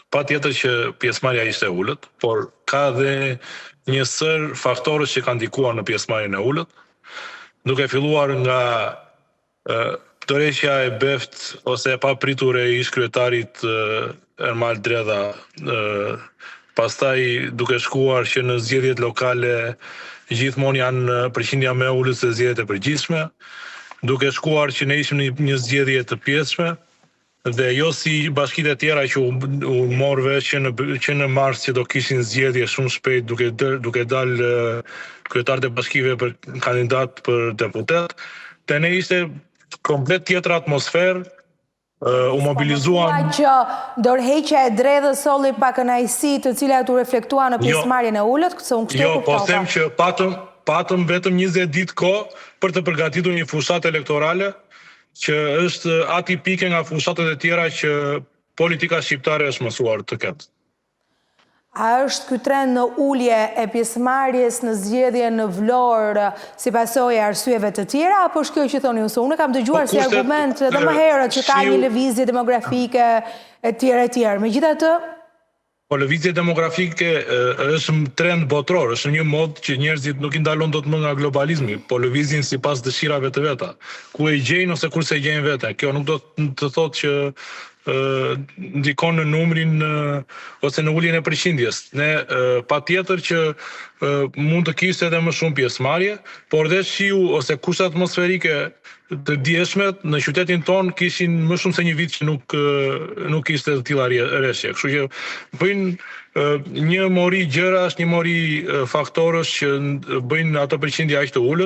Pa tjetër që pjesëmarrja ishte ullët, por ka dhe një sër faktorësh që kanë ndikuar në pjesëmarrjen e ullët, duke filluar nga tërheqja e beft ose e papritur e ish-kryetarit Ermal Dredha, pastaj duke shkuar që në zgjedhjet lokale gjithmonë janë përqindja me ullës se zgjedhjet e përgjithshme, duke shkuar që ne ishim në një zgjedhje të pjesshme, dhe jo si bashkitë e tjera që u morë vesh që në mars që do kishin zgjedhje shumë shpejt duke dalë kryetarët e bashkive për kandidat për deputet, te ne ishte komplet tjetër atmosferë, u mobilizuan. Që dorëheqja e Dredhës solli pa kënaqësi të cilat u reflektuan në pjesëmarrjen e ullët, se unë kështu e kuptova. Po them që patëm vetëm 20 ditë kohë për të përgatitur një fushatë elektorale që është atipike nga fushatët e tjera që politika shqiptare është mësuar të ketë. A është ky trend në ulje e pjesëmarrjes në zgjedhje në Vlorë si pasojë e arsyeve të tjera, apo është kjo që thoni ju? Unë kam dëgjuar si argument edhe më herët që ka një lëvizje demografike e tjera. Megjithatë, lëvizje demografike është trend botror, është një mod që njerëzit nuk i ndalon dot më nga globalizmi, po lëvizin sipas dëshirave të veta. Ku e gjejnë ose kur se gjejnë vete. Kjo nuk do të thotë që ndikon në numrin ose në uljen e përqindjes. Ne patjetër që mund të kishte edhe më shumë pjesëmarrje, por dhe shiu ose kushtet atmosferike të dieshme në qytetin ton kishin më shumë se një vit që nuk ishte të tilla rreshje. Kështu që bëjnë një mori gjërash, një mori faktorësh që bëjnë ato përqindje aq të ulët.